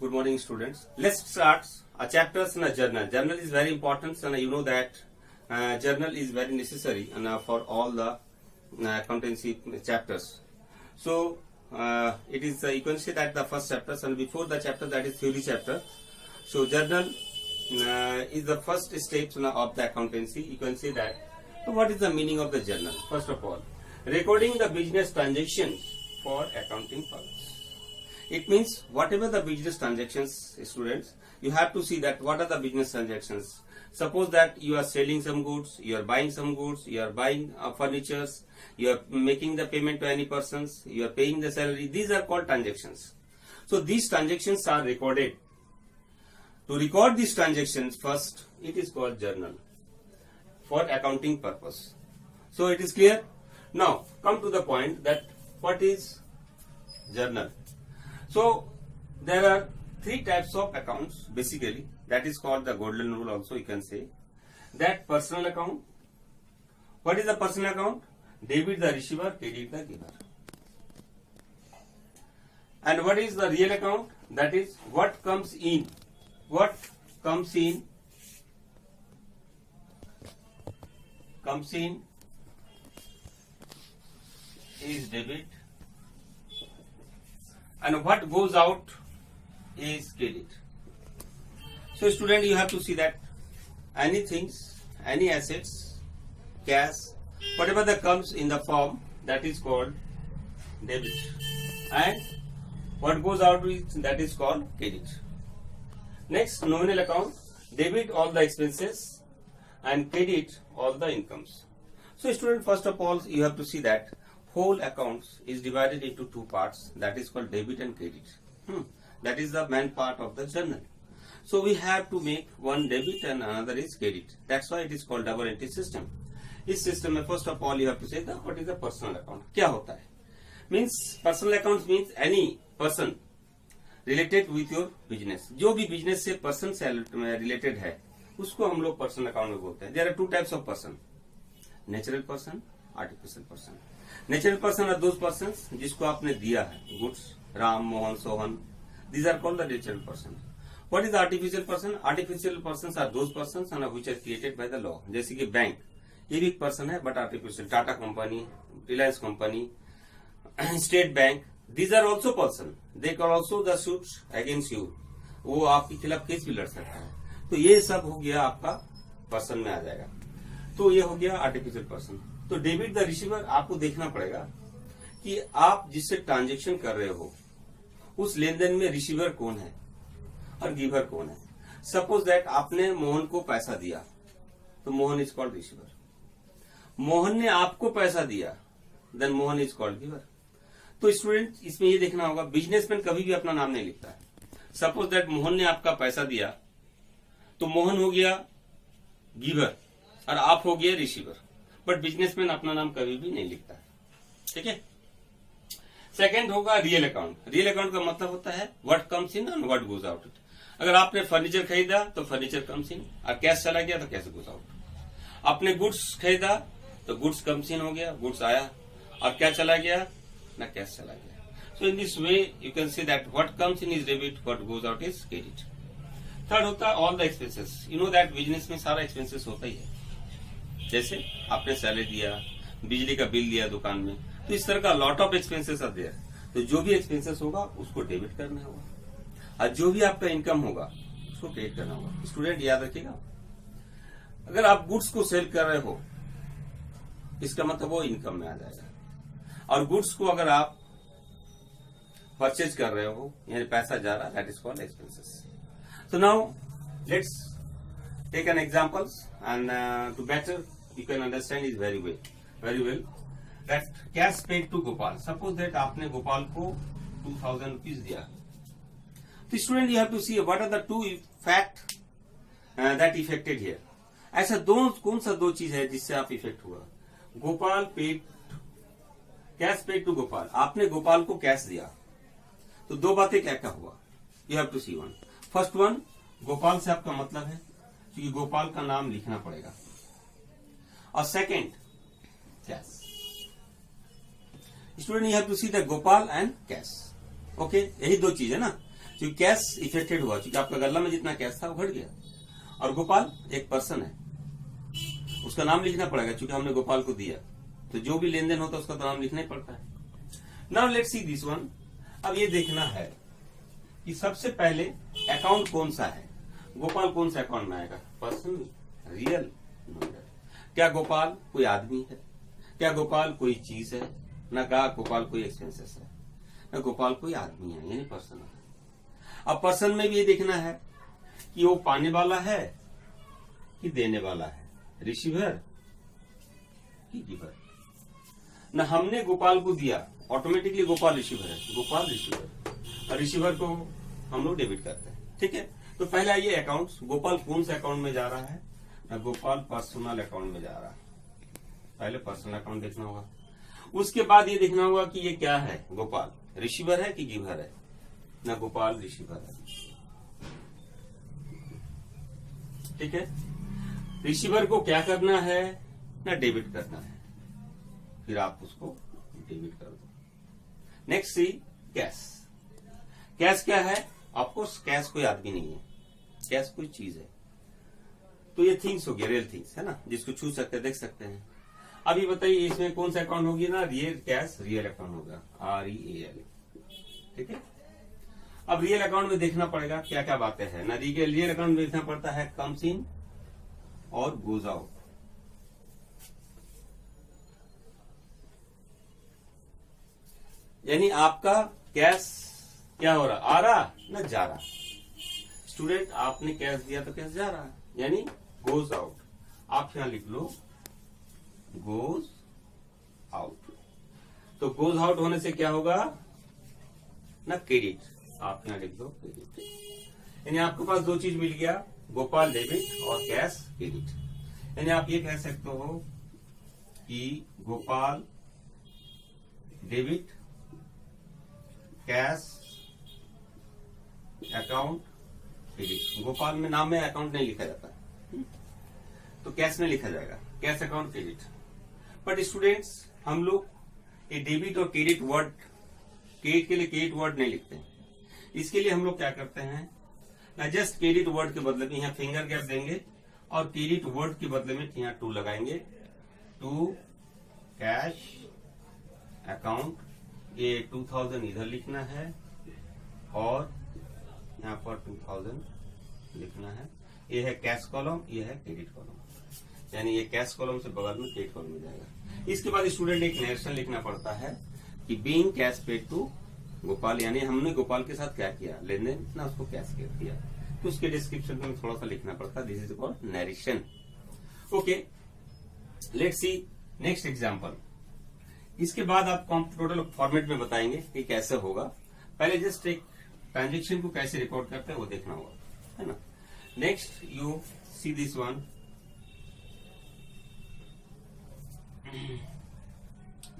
Good morning, students. Let's start a chapters in a journal. Journal is very important, and you know that journal is very necessary for all the accountancy chapters. So it is you can say that the first chapters, and before the chapter that is theory chapter. So journal is the first steps of the accountancy. You can say that. So what is the meaning of the journal? First of all, recording the business transactions for accounting purpose. It means whatever the business transactions, students, you have to see that what are the business transactions. Suppose that you are selling some goods, you are buying some goods, you are buying furnitures, you are making the payment to any persons, you are paying the salary. These are called transactions. So these transactions are recorded. To record these transactions, first it is called journal for accounting purpose. So it is clear. Now come to the point that what is journal. So there are three types of accounts basically. That is called the golden rule also, you can say. That personal account. What is the personal account? Debit the receiver, credit the giver. And what is the real account? That is what comes in. What comes in is debit, and what goes out is credit. So student, you have to see that any things, any assets, cash, whatever that comes in the form, that is called debit, and what goes out is that is called credit. Next, nominal account, debit all the expenses and credit all the incomes. So student, first of all, you have to see that whole accounts is divided into two parts, that is called debit and credit. That is the main part of the journal. So we have to make one debit and another is credit. That's why it is called double entry system. इस system में first of all you have to say that what is the personal account. क्या होता है? Means personal accounts means any person related with your business. जो भी business से person से related है, उसको हम लोग personal account में बोलते हैं. There are two types of person: natural person, artificial person. Natural person are those persons जिसको आपने दिया है goods, Ram, Mohan, Sohan. These are called the natural person. What is the artificial person? Artificial persons are those persons which are created by the law. जैसे कि bank, ये भी एक person है but artificial. Tata company, Reliance company, state bank. These are also person. They can also the suits against you. वो आपके खिलाफ case भी लड़ सकता है. तो ये सब हो गया आपका पर्सन में आ जाएगा. तो ये हो गया आर्टिफिशियल पर्सन. तो डेबिट द रिसीवर आपको देखना पड़ेगा कि आप जिससे ट्रांजेक्शन कर रहे हो उस लेन देन में रिसीवर कौन है और गिवर कौन है. सपोज दैट आपने मोहन को पैसा दिया तो Mohan is called receiver. Mohan ने आपको पैसा दिया then Mohan is called giver. तो स्टूडेंट, इसमें ये देखना होगा बिजनेसमैन कभी भी अपना नाम नहीं लिखता है. सपोज दैट मोहन ने आपका पैसा दिया तो मोहन हो गया गिवर और आप हो गया रिसीवर, बट बिजनेसमैन अपना नाम कभी भी नहीं लिखता है. ठीक है. सेकंड होगा रियल अकाउंट. रियल अकाउंट का मतलब होता है what comes in and what goes out. अगर आपने फर्नीचर खरीदा तो फर्नीचर कम्स इन, और कैश चला गया तो कैश गोज आउट. आपने गुड्स खरीदा तो गुड्स कम्स इन हो गया, गुड्स आया, और क्या चला गया ना कैश चला गया. So in this way you can see that what comes in is debit, what goes out is credit. Third होता है all the expenses. You know that business में सारा एक्सपेंसेस होता ही है. जैसे आपने सैलरी दिया, बिजली का बिल दिया दुकान में, तो इस तरह का lot of expenses are there. तो जो भी एक्सपेंसेस होगा उसको डेबिट करना होगा, और जो भी आपका इनकम होगा उसको क्रेडिट करना होगा. स्टूडेंट याद रखिएगा, अगर आप गुड्स को सेल कर रहे हो इसका मतलब वो इनकम में आ जाएगा, और गुड्स को अगर आप परचेज कर रहे हो यानी पैसा जा रहा है, that is called expenses. So now let's take an examples and to better you can understand is very well that cash paid to Gopal. Suppose that आपने गोपाल को 2000 रुपीज दिया. तो student you have to see what are the two fact that affected here. ऐसा कौन सा दो चीज है जिससे आप इफेक्ट हुआ. Gopal paid, cash paid to Gopal. आपने गोपाल को कैश दिया तो दो बातें क्या क्या हुआ. You have to see one. First one, Gopal से आपका मतलब है क्योंकि गोपाल का नाम लिखना पड़ेगा, और second cash. Student you have to see the Gopal and cash. Okay, यही दो चीज है ना. क्योंकि कैश इफेक्टेड हुआ, क्योंकि आपका गल्ला में जितना कैश था वो घट गया। और गोपाल एक पर्सन है, उसका नाम लिखना पड़ेगा, क्योंकि हमने गोपाल को दिया, तो जो भी लेन देन होता है उसका तो नाम लिखना ही पड़ता है। Now let's see this one. अब ये देखना है कि सबसे पहले अकाउंट कौन सा है, गोपाल कौन सा अकाउंट में आएगा, पर्सन, रियल, नॉमिनल। क्या गोपाल कोई आदमी है, क्या गोपाल कोई चीज है, न क्या गोपाल कोई एक्सपेंसेस है, न गोपाल कोई आदमी है, यानी पर्सन है। अब पर्सन में भी ये देखना है कि वो पाने वाला है कि देने वाला है, रिसीवर कि गिवर। न हमने गोपाल को दिया, ऑटोमेटिकली गोपाल रिसीवर है, गोपाल रिसीवर, और रिसीवर को हम लोग डेबिट करते हैं। ठीक है, तो पहले आइए अकाउंट्स, गोपाल कौन से अकाउंट में जा रहा है, न गोपाल पर्सनल अकाउंट में जा रहा है। पहले पर्सनल अकाउंट देखना होगा, उसके बाद ये देखना होगा कि ये क्या है, गोपाल रिसीवर है कि गिवर है, न गोपाल रिसीवर है। ठीक है, रिसीवर को क्या करना है, ना डेबिट करना है, फिर आप उसको डेबिट कर दो। नेक्स्ट सी कैश। कैश क्या है, ऑफकोर्स कैश कोई आदमी नहीं है, कैश कोई चीज है। तो ये थिंग्स हो गया, रियल थिंग्स है ना, जिसको छू सकते देख सकते हैं। अभी बताइए इसमें कौन सा अकाउंट होगी ना, रियल कैश, रियल अकाउंट होगा, REAL। ठीक है, अब रियल अकाउंट में देखना पड़ेगा क्या क्या बातें हैं ना, रियल अकाउंट में देखना पड़ता है कम्स इन और गोज आउट। यानी आपका कैश क्या हो रहा, आ रहा ना जा रहा। स्टूडेंट आपने कैश दिया तो कैश जा रहा, यानी गोज आउट। आप यहां लिख लो गोज आउट। तो गोज आउट होने से क्या होगा ना, क्रेडिट। आप यहां लिख दो क्रेडिट। यानी आपके पास दो चीज मिल गया, गोपाल डेबिट और कैश क्रेडिट। यानी आप ये कह सकते हो कि Gopal debit cash account credit. Gopal में नाम में अकाउंट नहीं लिखा जाता, तो कैश में लिखा जाएगा cash account credit. But students हम लोग ये डेबिट और क्रेडिट वर्ड, क्रेडिट के लिए क्रेडिट वर्ड नहीं लिखते हैं। इसके लिए हम लोग क्या करते हैं ना, जस्ट क्रेडिट वर्ड के बदले में यहाँ फिंगर गैप देंगे और क्रेडिट वर्ड के बदले में यहाँ टू लगाएंगे, टू कैश अकाउंट। ये 2000 इधर लिखना है और यहाँ पर 2000 लिखना है। ये है कैश कॉलम, ये है क्रेडिट कॉलम। यानी ये कैश कॉलम से बगल में क्रेडिट कॉलम में जाएगा। इसके बाद स्टूडेंट एक नरेशन लिखना पड़ता है कि being cash paid to Gopal, यानी हमने गोपाल के साथ क्या किया, लेन देन ना, उसको कैश किया। तो उसके डिस्क्रिप्शन में थोड़ा सा लिखना पड़ता है, this is called narration. Okay, let's see next example. इसके बाद आप टोटल फॉर्मेट में बताएंगे कि कैसे होगा। पहले जस्ट एक ट्रांजेक्शन को कैसे रिकॉर्ड करते हैं वो देखना होगा, है ना। Next you see this one,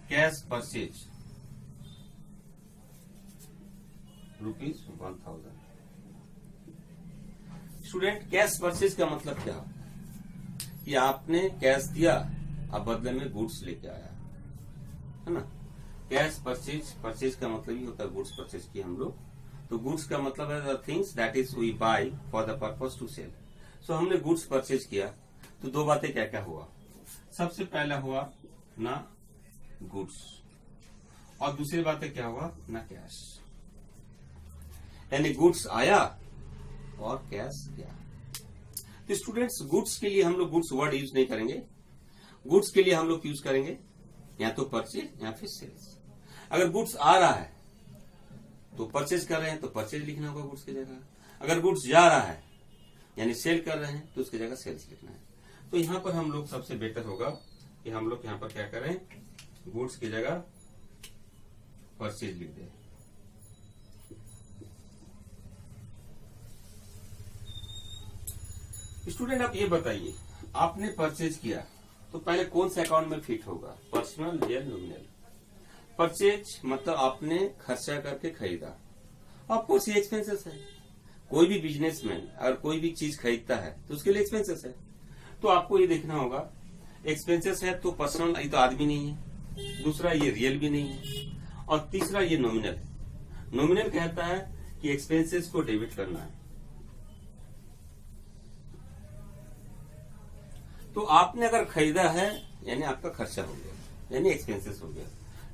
cash purchase ₹1000। Student cash purchase का मतलब क्या कि आपने कैश दिया, अब बदले में गुड्स लेके आया, है ना। कैश परचेज, परचेज का मतलब ही होता है गुड्स परचेज किया हम लोग। तो गुड्स का मतलब है the things that is we buy for the purpose to sell. So हमने गुड्स परचेज किया, तो दो बातें क्या क्या हुआ। सबसे पहला हुआ ना गुड्स, और दूसरी बातें क्या हुआ ना कैश। यानी गुड्स आया और कैश गया। तो स्टूडेंट्स गुड्स के लिए हम लोग गुड्स वर्ड यूज नहीं करेंगे, गुड्स के लिए हम लोग यूज करेंगे या तो परचेज या फिर सेल्स। अगर गुड्स आ रहा है तो परचेज कर रहे हैं तो परचेज लिखना होगा गुड्स की जगह। अगर गुड्स जा रहा है यानी सेल कर रहे हैं तो उसकी जगह सेल्स लिखना है। तो यहां पर हम लोग सबसे बेटर होगा कि हम लोग यहां पर क्या करें, गुड्स की जगह परचेज लिख दें। स्टूडेंट आप ये बताइए, आपने परचेज किया तो पहले कौन से अकाउंट में फिट होगा, पर्सनल या नॉमिनल। परचेज मतलब आपने खर्चा करके खरीदा, ऑफकोर्स ये एक्सपेंसेस है। कोई भी बिजनेसमैन अगर कोई भी चीज खरीदता है तो उसके लिए एक्सपेंसेस है। तो आपको ये देखना होगा एक्सपेंसेस है तो पर्सनल, ये तो आदमी नहीं है, दूसरा ये रियल भी नहीं है, और तीसरा ये नॉमिनल है। नॉमिनल कहता है कि एक्सपेंसेस को डेबिट करना है। तो आपने अगर खरीदा है यानी आपका खर्चा हो गया, यानी एक्सपेंसेस हो गया।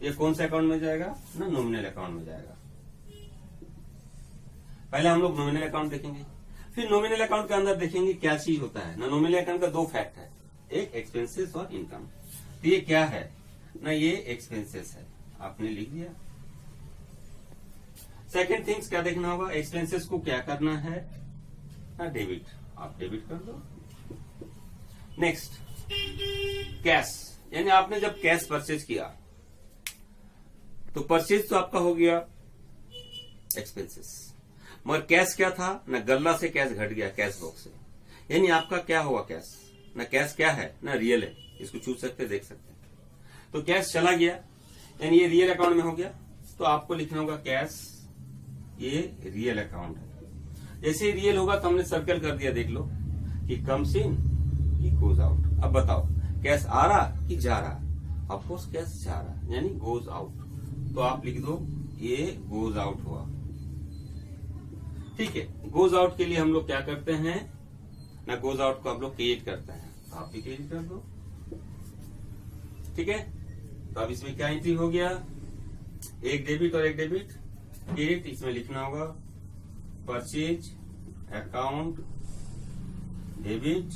ये कौन से अकाउंट में जाएगा ना, नॉमिनल अकाउंट में जाएगा। पहले हम लोग नॉमिनल अकाउंट देखेंगे, फिर नॉमिनल अकाउंट के अंदर देखेंगे क्या चीज होता है ना। नॉमिनल अकाउंट का दो फैक्ट है, एक एक्सपेंसेस और इनकम। तो ये क्या है ना, ये एक्सपेंसेस है, आपने लिख दिया। सेकेंड थिंग्स क्या देखना होगा, एक्सपेंसेस को क्या करना है ना, डेबिट, आप डेबिट कर दो। नेक्स्ट कैश, यानी आपने जब कैश परचेज किया तो परचेज तो आपका हो गया एक्सपेंसेस, मगर कैश क्या था ना, गल्ला से कैश घट गया कैश बॉक्स से, यानी आपका क्या हुआ कैश ना। कैश क्या है ना, रियल है, इसको छू सकते देख सकते हैं। तो कैश चला गया यानी ये रियल अकाउंट में हो गया। तो आपको लिखना होगा कैश, ये रियल अकाउंट है। जैसे रियल होगा तो हमने सर्कल कर दिया, देख लो कि कम्स इन कि गोज आउट। अब बताओ कैश आ रहा कि जा रहा, ऑफकोर्स कैश जा रहा यानी गोज आउट। तो आप लिख दो ये गोज आउट हुआ। ठीक है, गोज आउट के लिए हम लोग क्या करते हैं ना, गोज आउट को हम लोग क्रिएट करते हैं, तो आप भी क्रिएट कर दो। ठीक है, तो अब इसमें क्या एंट्री हो गया, एक डेबिट और एक डेबिट। क्रेडिट इसमें लिखना होगा परचेज अकाउंट डेबिट,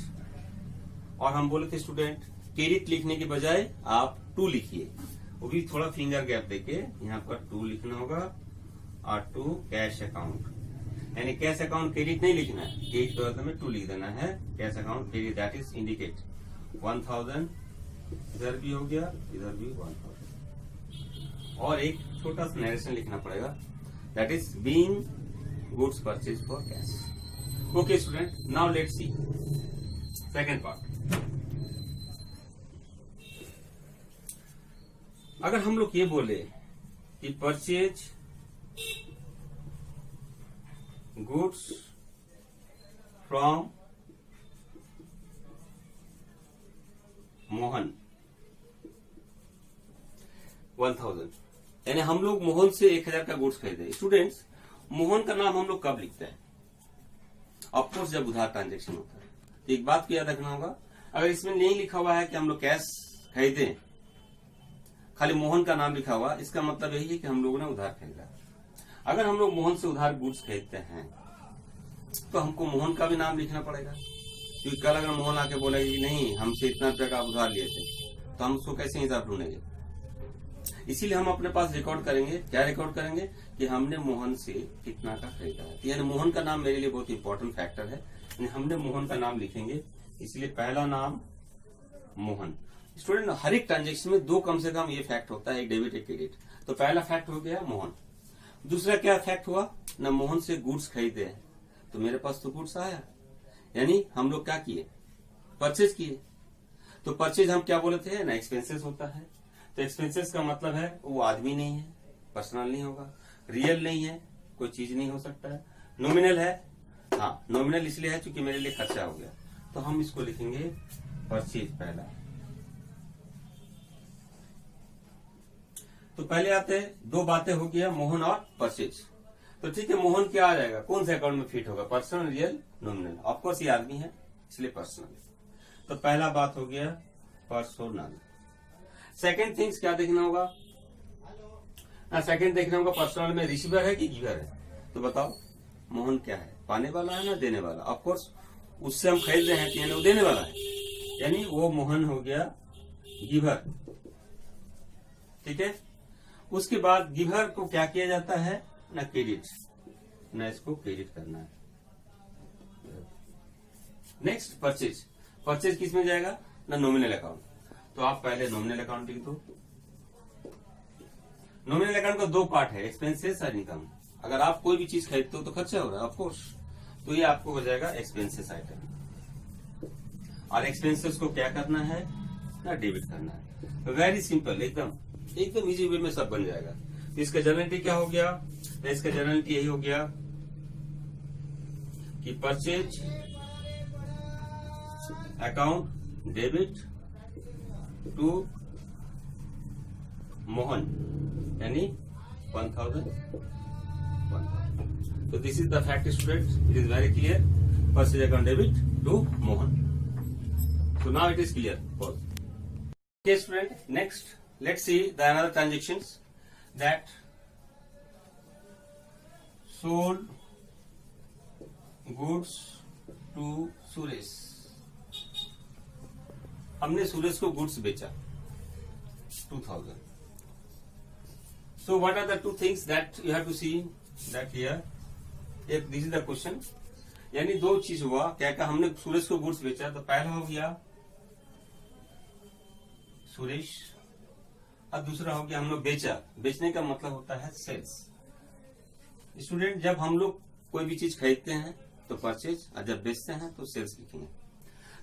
और हम बोले थे स्टूडेंट क्रेडिट लिखने के बजाय आप टू लिखिए, वो भी थोड़ा फिंगर गैप देके यहाँ पर टू लिखना होगा। और टू कैश अकाउंट, यानी कैश अकाउंट क्रेडिट नहीं लिखना है, क्रेडिट के बदले में टू लिख देना है। Cash account credit that is indicate 1000, इधर भी हो गया, इधर भी 1000। और एक छोटा सा नरेशन लिखना पड़ेगा, that is being goods purchase for cash. Okay student, now let's see second part. अगर हम लोग ये बोले कि परचेज गुड्स फ्रॉम मोहन 1000, यानी हम लोग मोहन से 1000 का गुड्स खरीदे। स्टूडेंट्स, मोहन का नाम हम लोग कब लिखते हैं, ऑफकोर्स जब उधार ट्रांजेक्शन होता है। तो एक बात को याद रखना होगा, अगर इसमें नहीं लिखा हुआ है कि हम लोग कैश खरीदे, खाली मोहन का नाम लिखा हुआ, इसका मतलब यही है कि हम लोगों ने उधार खरीदा। अगर हम लोग मोहन से उधार गुड्स खरीदते हैं तो हमको मोहन का भी नाम लिखना पड़ेगा, क्योंकि कल अगर मोहन आके बोलेगा कि नहीं हमसे इतना रुपया का उधार लिए थे, तो हम उसको कैसे हिसाब ढूंढेंगे। इसीलिए हम अपने पास रिकॉर्ड करेंगे, क्या रिकॉर्ड करेंगे कि हमने मोहन से कितना का खरीदा है। यानी मोहन का नाम मेरे लिए बहुत इंपॉर्टेंट फैक्टर है, यानी हमने मोहन का नाम लिखेंगे, इसलिए पहला नाम मोहन। स्टूडेंट, हर एक ट्रांजेक्शन में दो कम से कम ये फैक्ट होता है, एक डेबिट एक क्रेडिट। तो पहला फैक्ट हो गया मोहन। दूसरा क्या फैक्ट हुआ ना, मोहन से गुड्स खरीदे हैं, तो मेरे पास तो गुड्स आया, यानी हम लोग क्या किए, परचेज किए। तो परचेज हम क्या बोले थे ना, एक्सपेंसेस होता है। तो एक्सपेंसेस का मतलब है वो आदमी नहीं है, पर्सनल नहीं होगा, रियल नहीं है, कोई चीज नहीं हो सकता है, नॉमिनल है। हाँ, नॉमिनल इसलिए है क्योंकि मेरे लिए खर्चा हो गया, तो हम इसको लिखेंगे परचेज पहला। तो पहले आते हैं, दो बातें हो गया, मोहन और परचेज। तो ठीक है, मोहन क्या आ जाएगा, कौन से अकाउंट में फिट होगा, पर्सनल, रियल, नॉमिनल। ऑफकोर्स ये आदमी है इसलिए पर्सनल। तो पहला बात हो गया पर्सनल। सेकंड थिंग्स क्या देखना होगा ना, सेकंड देखना होगा पर्सनल में रिसीवर है कि गिवर है। तो बताओ मोहन क्या है, पाने वाला है ना देने वाला। ऑफकोर्स उससे हम खरीद रहे हैं यानी वो देने वाला है, यानी वो मोहन हो गया गिवर। ठीक है, उसके बाद गिवर को क्या किया जाता है ना, क्रेडिट, ना इसको क्रेडिट करना है। नेक्स्ट परचेज, परचेज किस में जाएगा ना, नॉमिनल अकाउंट। तो आप पहले नॉमिनल अकाउंट लिख दो। नॉमिनल अकाउंट का दो पार्ट है, एक्सपेंसेस और इनकम। अगर आप कोई भी चीज खरीदते हो तो खर्चा हो रहा है ऑफकोर्स, तो ये आपको हो जाएगा एक्सपेंसेस आइटम। और एक्सपेंसेस को क्या करना है ना, डेबिट करना है। वेरी सिंपल, एकदम इजी वे में सब बन जाएगा। तो इसका जनरलिटी क्या हो गया, इसका जनरलिटी यही हो गया कि purchase account debit to Mohan, यानी 1000। So this is the fact, students. It is very clear. Purchase account debit to Mohan. So now it is clear. Pause. Okay, student. Next, let's see the another transactions that sold goods to Suresh. हमने सुरेश को goods बेचा 2000. So what are the two things that you have to see that here? If this is the question. यानी दो चीज हुआ. क्या क्या हमने सुरेश को गुड्स बेचा, तो पहला हो गया सुरेश और दूसरा हो गया हम लोग बेचा. बेचने का मतलब होता है सेल्स. स्टूडेंट, जब हम लोग कोई भी चीज खरीदते हैं तो परचेज, और जब बेचते हैं तो सेल्स लिखेंगे.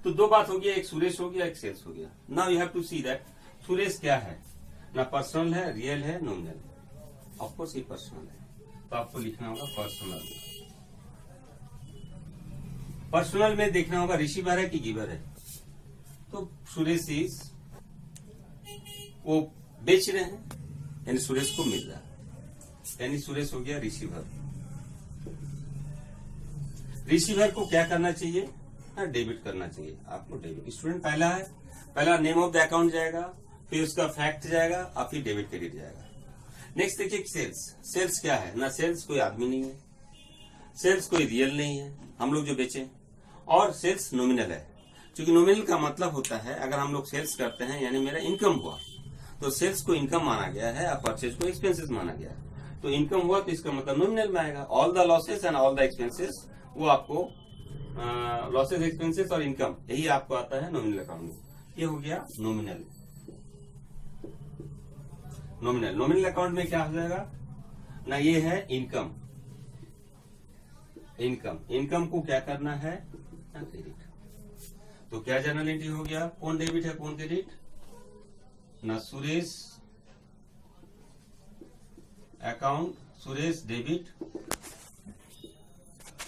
तो दो बात हो गया, एक सुरेश हो गया, एक सेल्स हो गया. Now you have to see that Suresh क्या है, ना पर्सनल है, रियल है, नॉमिनल. ऑफकोर्स ये पर्सनल है, तो आपको लिखना होगा पर्सनल. पर्सनल में देखना होगा रिसीवर है कि गिवर है. तो सुरेश इज, वो बेच रहे हैं यानी सुरेश को मिल रहा है, यानी सुरेश हो गया रिसीवर. रिसीवर को क्या करना चाहिए, डेबिट करना चाहिए. आपको डेबिट. स्टूडेंट, पहला नेम ऑफ द अकाउंट जाएगा, फिर उसका फैक्ट जाएगा और फिर डेबिट क्रेडिट जाएगा. नेक्स्ट देखिए सेल्स. सेल्स क्या है, ना सेल्स कोई आदमी नहीं है, सेल्स कोई रियल नहीं है हम लोग जो बेचे, और सेल्स नॉमिनल है. क्योंकि नॉमिनल का मतलब होता है अगर हम लोग सेल्स करते हैं यानी मेरा इनकम हुआ, तो सेल्स को इनकम माना गया है और परचेज को एक्सपेंसेस माना गया है. तो इनकम हुआ तो इसका मतलब नॉमिनल में आएगा. All the losses and all the expenses, वो आपको लॉसेस, एक्सपेंसेस और इनकम, यही आपको आता है नॉमिनल अकाउंट में. ये हो गया नॉमिनल. नॉमिनल अकाउंट में क्या हो जाएगा ना, ये है इनकम. इनकम को क्या करना है ना, क्रेडिट. तो क्या जर्नल एंट्री हो गया, कौन डेबिट है कौन क्रेडिट ना, सुरेश अकाउंट, सुरेश डेबिट.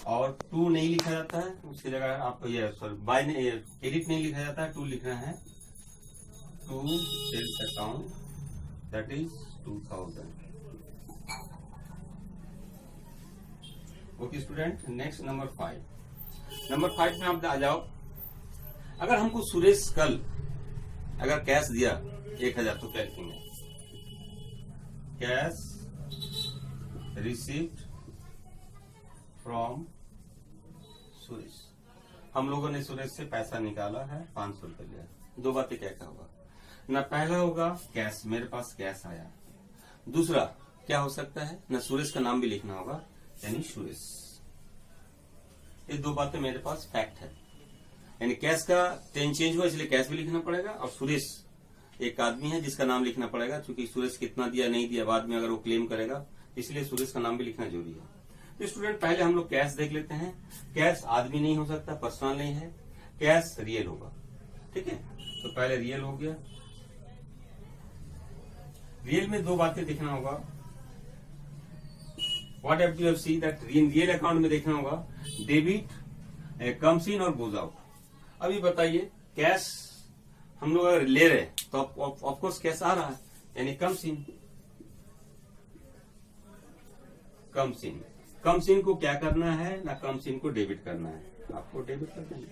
और टू नहीं लिखा जाता है, उसकी जगह आपको ये सॉरी बाय क्रेडिट नहीं लिखा जाता है, टू लिखना है. To sales account, that is 2000. Okay student, next number 5. Number 5 में आप आ जाओ. अगर हमको सुरेश कल अगर कैश दिया 1000, तो क्या लिखेंगे, कैश रिसीव्ड फ्रॉम सुरेश. हम लोगों ने सुरेश से पैसा निकाला है, 500 रुपए लिया. दो बातें क्या क्या होगा ना, पहला होगा कैश, मेरे पास कैश आया. दूसरा क्या हो सकता है ना, सुरेश का नाम भी लिखना होगा यानी सुरेश. ये दो बातें मेरे पास फैक्ट है, यानी कैश का चेंज हुआ इसलिए कैश भी लिखना पड़ेगा, और सुरेश एक आदमी है जिसका नाम लिखना पड़ेगा, क्योंकि सुरेश कितना दिया नहीं दिया बाद में अगर वो क्लेम करेगा, इसलिए सुरेश का नाम भी लिखना जरूरी है. तो स्टूडेंट, पहले हम लोग कैश देख लेते हैं. कैश आदमी नहीं हो सकता, पर्सनल नहीं है, कैश रियल होगा. ठीक है, तो पहले रियल हो गया. रियल में दो बातें देखना होगा. What have to see that real account में देखना होगा डेबिट कम्स इन और गोज आउट. अभी बताइए, कैश हम लोग अगर ले रहे हैं तो ऑफकोर्स कैश आ रहा है यानी कम्स इन. कम्स इन को क्या करना है ना, कम्स इन को डेबिट करना है, आपको डेबिट कर देंगे.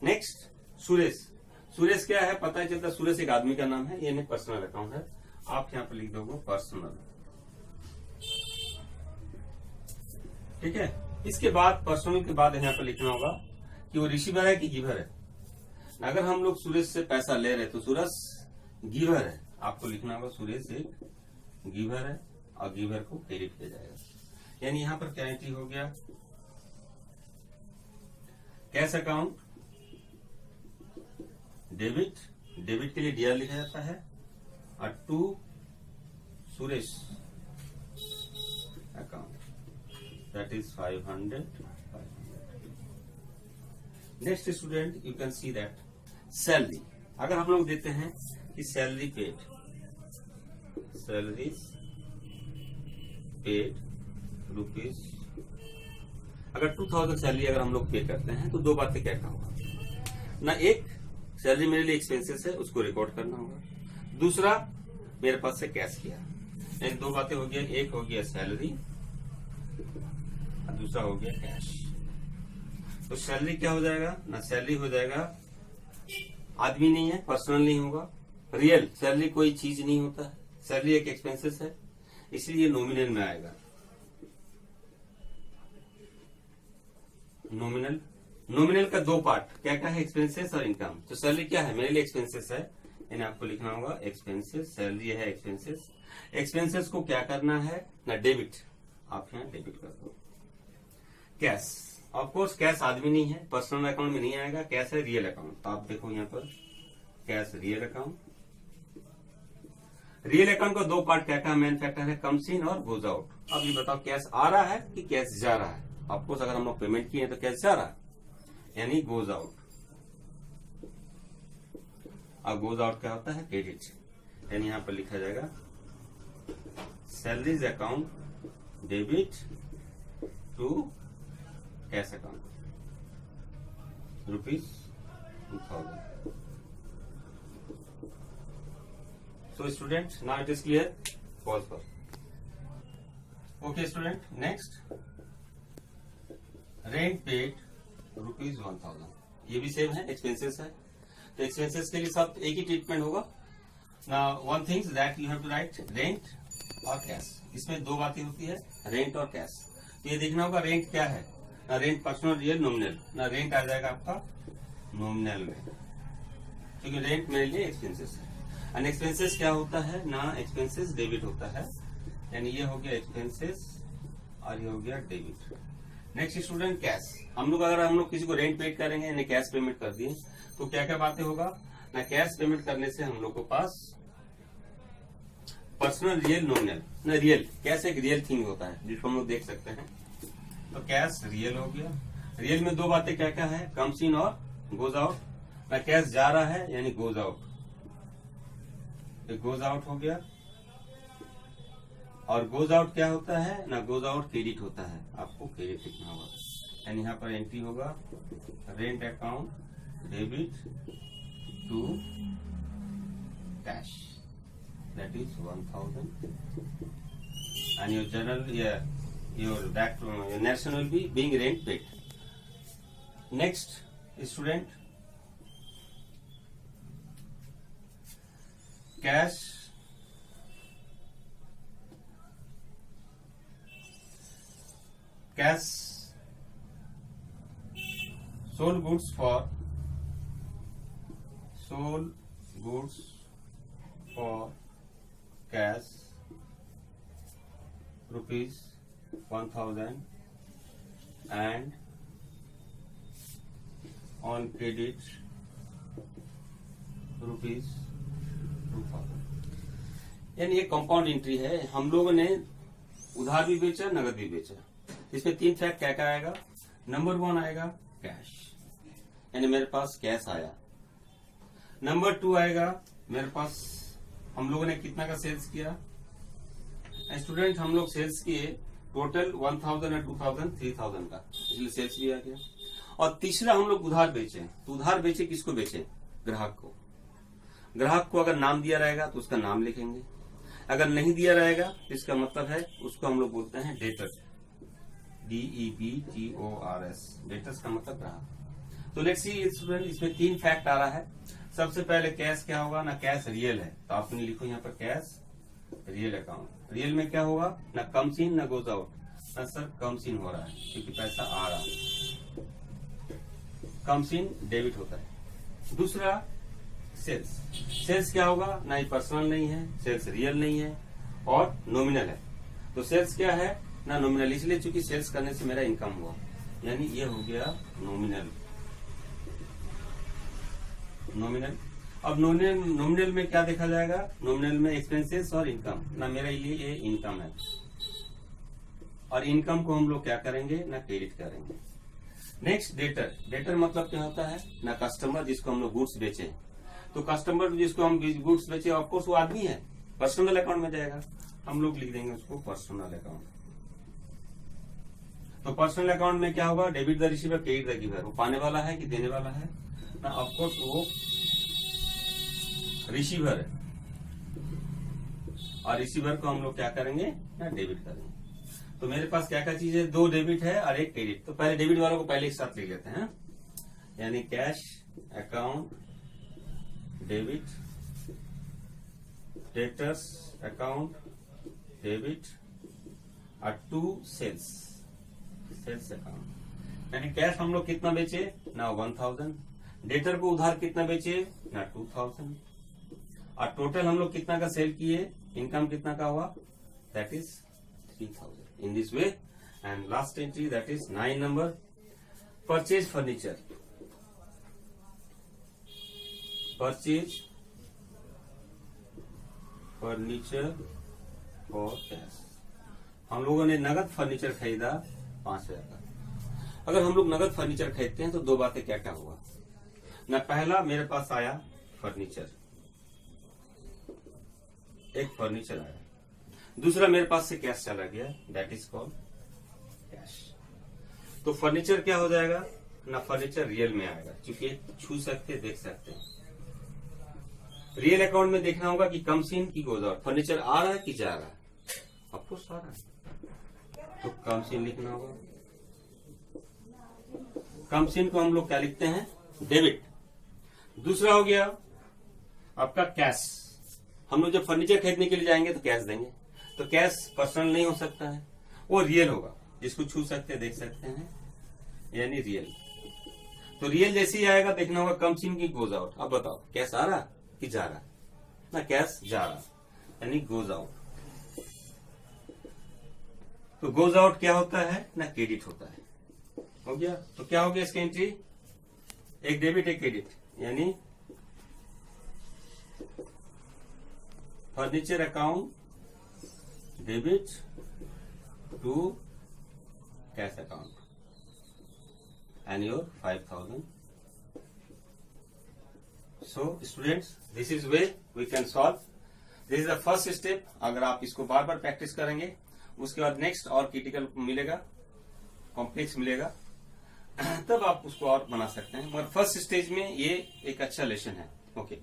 नेक्स्ट सुरेश क्या है पता चलता, सुरेश एक आदमी का नाम है, यानी पर्सनल अकाउंट है. आप यहाँ पर लिख दोगे पर्सनल. ठीक है, इसके बाद पर्सनल के बाद यहाँ पर लिखना होगा कि वो रिसीवर है कि गिवर है. अगर हम लोग सुरेश से पैसा ले रहे तो सुरेश गिवर है, आपको लिखना होगा सुरेश एक गिवर है और गिवर को क्रेडिट किया जाएगा. यानी यहाँ पर क्या एंट्री हो गया, कैश अकाउंट डेबिट, डेबिट के लिए डीआर लिखा जाता है, और to Suresh account, that is 500. Next student, you can see that salary. अगर हम लोग देते हैं कि सैलरी पेड रुपीज, अगर 2000 सैलरी अगर हम लोग पे करते हैं तो दो बातें क्या होगा ना, एक सैलरी मेरे लिए एक्सपेंसेस है उसको रिकॉर्ड करना होगा, दूसरा मेरे पास से कैश किया. दो बातें हो गया, एक हो गया सैलरी दूसरा हो गया कैश। तो सैलरी क्या हो जाएगा ना, सैलरी हो जाएगा, आदमी नहीं है, पर्सनल नहीं होगा, रियल सैलरी कोई चीज नहीं होता है, सैलरी एक एक्सपेंसेस है, इसलिए नॉमिनल में आएगा। नॉमिनल, नॉमिनल का दो पार्ट क्या क्या है, एक्सपेंसेस और इनकम। तो सैलरी क्या है, मेरे लिए एक्सपेंसेस है, यानी आपको लिखना होगा एक्सपेंसेस, सैलरी है एक्सपेंसेस। एक्सपेंसेस को क्या करना है ना, डेबिट, आप यहाँ डेबिट कर दो। कैश, ऑफ कोर्स कैश आदमी नहीं है, पर्सनल अकाउंट में नहीं आएगा, कैश है रियल अकाउंट। तो आप देखो यहाँ पर cash real account. Real account का दो पार्ट क्या क्या मेन फैक्टर है, कम्स इन और गोज आउट। अब ये बताओ कैश आ रहा है कि कैश जा रहा है। ऑफकोर्स अगर हम लोग पेमेंट किए तो कैश जा रहा है, यानी गोज आउट। अब गोज आउट क्या होता है, क्रेडिट, यानी यहां पर लिखा जाएगा salaries account debit to cash account ₹2000। So student, now it is clear. Pause for. Okay student, next rent paid ₹1000। ये भी सेम है, एक्सपेंसेस है। तो एक्सपेंसेस के लिए सब एक ही ट्रीटमेंट होगा। Now one thing that you have to write rent और कैश। इसमें दो बातें होती है, रेंट और कैश। तो ये देखना होगा रेंट क्या है ना, रेंट पर्सनल रियल नॉमिनल ना, रेंट आ जाएगा आपका नॉमिनल में, क्योंकि रेंट मेरे लिए एक्सपेंसेस है। एंड एक्सपेंसेस क्या होता है ना, एक्सपेंसेस डेबिट होता है, यानी ये हो गया एक्सपेंसेस और ये हो गया डेबिट। Next student cash. अगर हम लोग किसी को रेंट पेड करेंगे यानी कैश पेमेंट कर दिए तो क्या क्या बातें होगा ना, कैश पेमेंट करने से हम लोग को पास पर्सनल रियल नॉमिनल ना, रियल कैश एक रियल थिंग होता है जिसको हम लोग देख सकते हैं। तो कैश रियल हो गया। रियल में दो बातें क्या क्या है, कम्स इन और गोज आउट ना, कैश जा रहा है यानी गोज आउट, गोज आउट हो गया। और गोज आउट क्या होता है ना, गोज आउट क्रेडिट होता है, आपको क्रेडिट लिखना होगा। यानी यहाँ पर एंट्री होगा rent account debit to cash, that is 1000 and your general your national will be being rent paid. Next student, cash sold goods for cash ₹1000 and on credit ₹2000। यानी ये कंपाउंड एंट्री है, हम लोगों ने उधार भी बेचा नगद भी बेचा। इसमें तीन फैक्ट क्या क्या आएगा, नंबर 1 आएगा कैश, यानी मेरे पास कैश आया। नंबर 2 आएगा मेरे पास हम लोगों ने कितना का सेल्स किया, स्टूडेंट हम लोग सेल्स किए टोटल 1000 और 2000 3000 का, इसलिए सेल्स भी आ गया। और तीसरा हम लोग उधार बेचे। तो उधार बेचे किसको बेचे, ग्राहक को। ग्राहक को अगर नाम दिया रहेगा तो उसका नाम लिखेंगे, अगर नहीं दिया रहेगा तो इसका मतलब है उसको हम लोग बोलते हैं डेटर, DEBTORS, डेटर्स का मतलब ग्राहक। तो लेट्स सी स्टूडेंट, इसमें तीन फैक्ट आ रहा है। सबसे पहले कैश क्या होगा ना, कैश रियल है, तो आप लिखो यहाँ पर कैश रियल अकाउंट। रियल में क्या होगा ना, कम्स इन ना गोज आउट ना, सर कम्स इन हो रहा है क्योंकि पैसा आ रहा है, कम्स इन डेबिट होता है। दूसरा सेल्स, सेल्स क्या होगा ना, ये पर्सनल नहीं है, सेल्स रियल नहीं है और नॉमिनल है। तो सेल्स क्या है ना, नॉमिनल, इसलिए चूंकि सेल्स करने से मेरा इनकम हुआ, यानी ये हो गया नॉमिनल। नॉमिनल, अब नॉमिनल में क्या देखा जाएगा, नॉमिनल में एक्सपेंसेस और इनकम ना, मेरा ये इनकम है और इनकम को हम लोग क्या करेंगे ना, क्रेडिट करेंगे। नेक्स्ट डेटर, डेटर मतलब क्या होता है ना, कस्टमर जिसको हम लोग गुड्स बेचे। तो कस्टमर जिसको हम गुड्स बेचे ऑफकोर्स वो आदमी है, पर्सनल अकाउंट में जाएगा, हम लोग लिख देंगे उसको पर्सनल अकाउंट। तो पर्सनल अकाउंट में क्या होगा, debit the receiver credit the giver, वो पाने वाला है कि देने वाला है ना, ऑफकोर्स वो रिसीवर है और रिसीवर को हम लोग क्या करेंगे ना, डेबिट करेंगे। तो मेरे पास क्या क्या चीज है, 2 डेबिट है और 1 क्रेडिट। तो पहले डेबिट वालों को पहले एक साथ ले लेते हैं, यानी cash account debit, debtors account debit और 2 सेल्स अकाउंट। यानी कैश हम लोग कितना बेचे ना 1000, डेटर को उधार कितना बेचे ना 2000, और टोटल हम लोग कितना का सेल किए, इनकम कितना का हुआ, that is 3000। In this way, and last entry that is 9 number, purchase furniture for cash. हम लोगों ने नगद फर्नीचर खरीदा 5000 का। अगर हम लोग नगद फर्नीचर खरीदते हैं तो 2 बातें क्या क्या हुआ ना, पहला मेरे पास आया फर्नीचर, एक फर्नीचर आया, दूसरा मेरे पास से कैश चला गया, दैट इज कॉल्ड कैश। तो फर्नीचर क्या हो जाएगा ना, फर्नीचर रियल में आएगा, क्योंकि छू सकते देख सकते हैं। रियल अकाउंट में देखना होगा कि कम्स इन की गोज आउट, फर्नीचर आ रहा है कि जा रहा है, ऑफकोर्स आ रहा है, तो कम्स इन लिखना होगा। कम्स इन को हम लोग क्या लिखते हैं, डेबिट। दूसरा हो गया आपका कैश। हम लोग जब फर्नीचर खरीदने के लिए जाएंगे तो कैश देंगे, तो कैश पर्सनल नहीं हो सकता है, वो रियल होगा, जिसको छू सकते देख सकते हैं, यानी रियल। तो रियल जैसे ही आएगा देखना होगा कम्स इन की गोज आउट। अब बताओ कैश आ रहा कि जा रहा ना, कैश जा रहा यानी गोज आउट। तो गोज आउट क्या होता है ना, क्रेडिट होता है। हो गया, तो क्या हो गया इसकी एंट्री, एक डेबिट एक क्रेडिट, यानी furniture account debit to cash account and your 5000. So students, this is way we can solve. This is the first step. अगर आप इसको बार बार प्रैक्टिस करेंगे, उसके बाद नेक्स्ट और क्रिटिकल मिलेगा, कॉम्प्लेक्स मिलेगा, तब आप उसको और बना सकते हैं। मगर फर्स्ट स्टेज में ये एक अच्छा लेसन है। ओके।